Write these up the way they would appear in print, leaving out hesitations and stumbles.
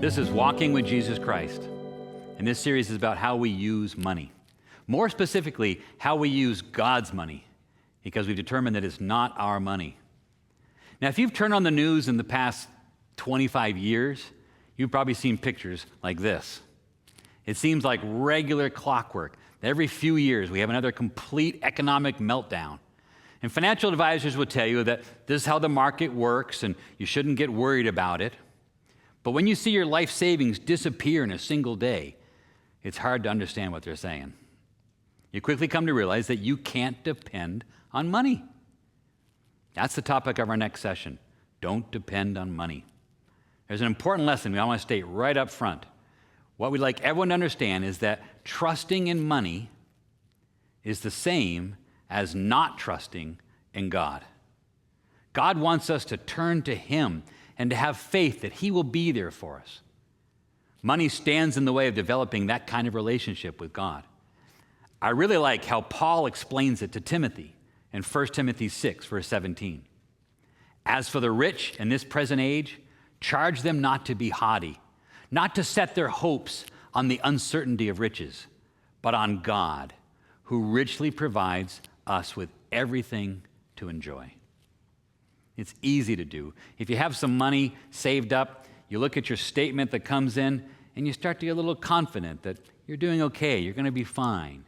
This is Walking with Jesus Christ, and this series is about how we use money. More specifically, how we use God's money, because we've determined that it's not our money. Now, if you've turned on the news in the past 25 years, you've probably seen pictures like this. It seems like regular clockwork. Every few years, we have another complete economic meltdown. And financial advisors will tell you that this is how the market works and you shouldn't get worried about it. But when you see your life savings disappear in a single day, it's hard to understand what they're saying. You quickly come to realize that you can't depend on money. That's the topic of our next session. Don't depend on money. There's an important lesson we want to state right up front. What we'd like everyone to understand is that trusting in money is the same as not trusting in God. God wants us to turn to Him and to have faith that He will be there for us. Money stands in the way of developing that kind of relationship with God. I really like how Paul explains it to Timothy in 1 Timothy 6, verse 17. As for the rich in this present age, charge them not to be haughty, not to set their hopes on the uncertainty of riches, but on God, who richly provides us with everything to enjoy. It's easy to do. If you have some money saved up, you look at your statement that comes in, and you start to get a little confident that you're doing okay, you're going to be fine.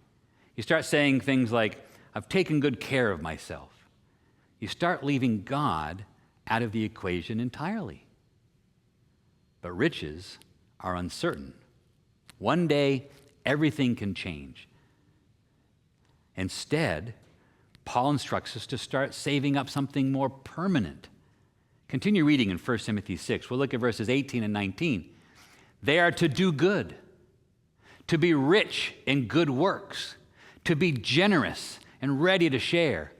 You start saying things like, I've taken good care of myself. You start leaving God out of the equation entirely. But riches are uncertain. One day, everything can change. Instead, Paul instructs us to start saving up something more permanent. Continue reading in 1 Timothy 6. We'll look at verses 18 and 19. They are to do good, to be rich in good works, to be generous and ready to share,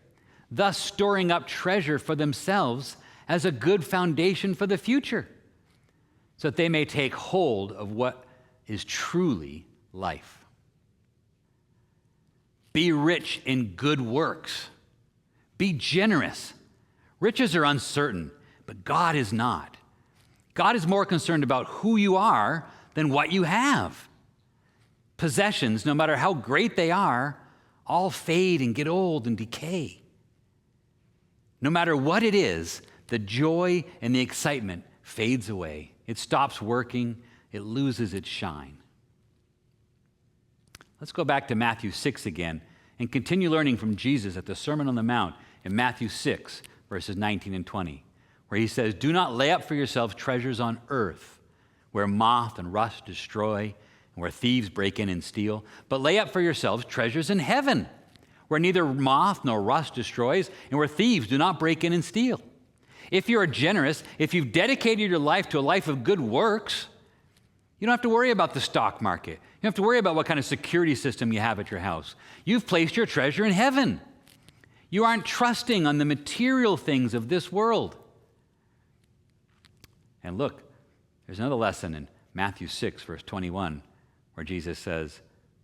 thus storing up treasure for themselves as a good foundation for the future, so that they may take hold of what is truly life. Be rich in good works. Be generous. Riches are uncertain, but God is not. God is more concerned about who you are than what you have. Possessions, no matter how great they are, all fade and get old and decay. No matter what it is, the joy and the excitement fades away. It stops working. It loses its shine. Let's go back to Matthew 6 again and continue learning from Jesus at the Sermon on the Mount in Matthew 6, verses 19 and 20, where he says, do not lay up for yourselves treasures on earth, where moth and rust destroy, and where thieves break in and steal, but lay up for yourselves treasures in heaven, where neither moth nor rust destroys, and where thieves do not break in and steal. If you are generous, if you've dedicated your life to a life of good works, you don't have to worry about the stock market. You don't have to worry about what kind of security system you have at your house. You've placed your treasure in heaven. You aren't trusting on the material things of this world. And look, there's another lesson in Matthew 6, verse 21, where Jesus says,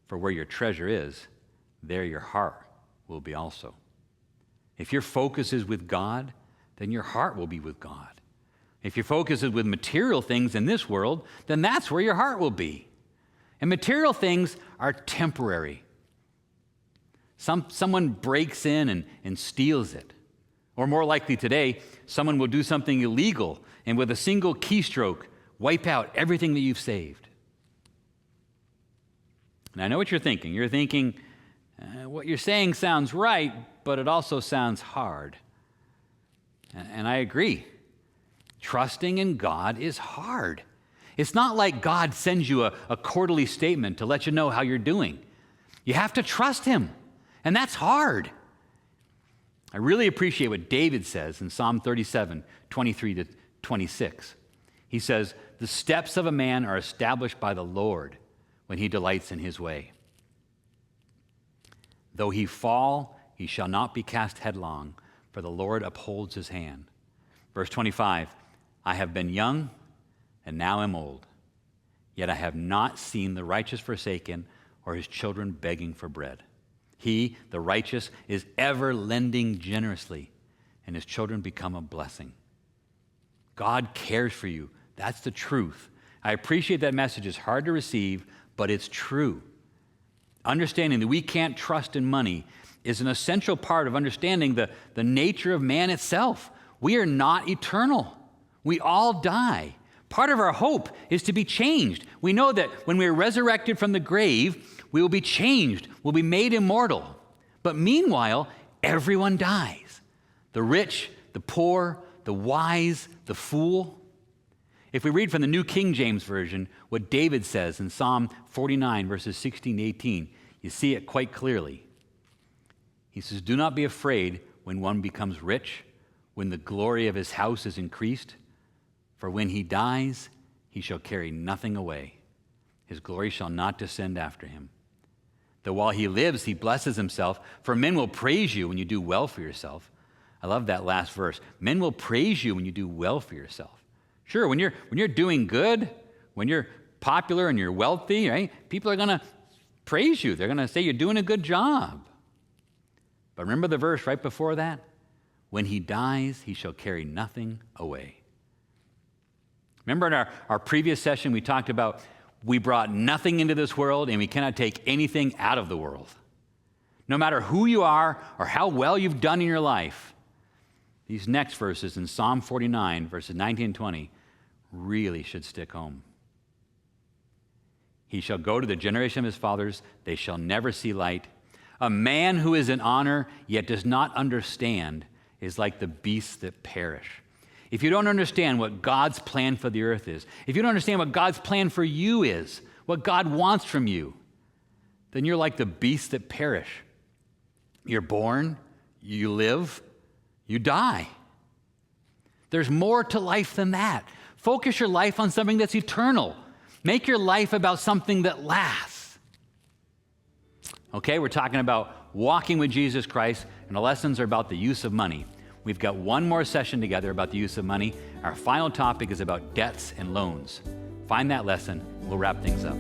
for where your treasure is, there your heart will be also. If your focus is with God, then your heart will be with God. If your focus is with material things in this world, then that's where your heart will be. And material things are temporary. Someone breaks in and steals it. Or more likely today, someone will do something illegal and with a single keystroke, wipe out everything that you've saved. And I know what you're thinking. You're thinking, what you're saying sounds right, but it also sounds hard. And I agree. Trusting in God is hard. It's not like God sends you a quarterly statement to let you know how you're doing. You have to trust Him, and that's hard. I really appreciate what David says in Psalm 37, 23 to 26. He says, the steps of a man are established by the Lord when he delights in his way. Though he fall, he shall not be cast headlong, for the Lord upholds his hand. Verse 25, I have been young and now am old, yet I have not seen the righteous forsaken or his children begging for bread. He, the righteous, is ever lending generously, and his children become a blessing. God cares for you. That's the truth. I appreciate that message is hard to receive, but it's true. Understanding that we can't trust in money is an essential part of understanding the nature of man itself. We are not eternal. We all die. Part of our hope is to be changed. We know that when we are resurrected from the grave, we will be changed, we'll be made immortal. But meanwhile, everyone dies. The rich, the poor, the wise, the fool. If we read from the New King James Version, what David says in Psalm 49, verses 16 to 18, you see it quite clearly. He says, "Do not be afraid when one becomes rich, when the glory of his house is increased. For when he dies, he shall carry nothing away. His glory shall not descend after him. Though while he lives, he blesses himself, for men will praise you when you do well for yourself." I love that last verse. Men will praise you when you do well for yourself. Sure, when you're doing good, when you're popular and you're wealthy, right? People are going to praise you. They're going to say you're doing a good job. But remember the verse right before that? When he dies, he shall carry nothing away. Remember in our previous session, we talked about we brought nothing into this world and we cannot take anything out of the world. No matter who you are or how well you've done in your life, these next verses in Psalm 49, verses 19 and 20, really should stick home. He shall go to the generation of his fathers, they shall never see light. A man who is in honor, yet does not understand, is like the beasts that perish. If you don't understand what God's plan for the earth is, if you don't understand what God's plan for you is, what God wants from you, then you're like the beasts that perish. You're born, you live, you die. There's more to life than that. Focus your life on something that's eternal. Make your life about something that lasts. Okay, we're talking about walking with Jesus Christ, and the lessons are about the use of money. We've got one more session together about the use of money. Our final topic is about debts and loans. Find that lesson, and we'll wrap things up.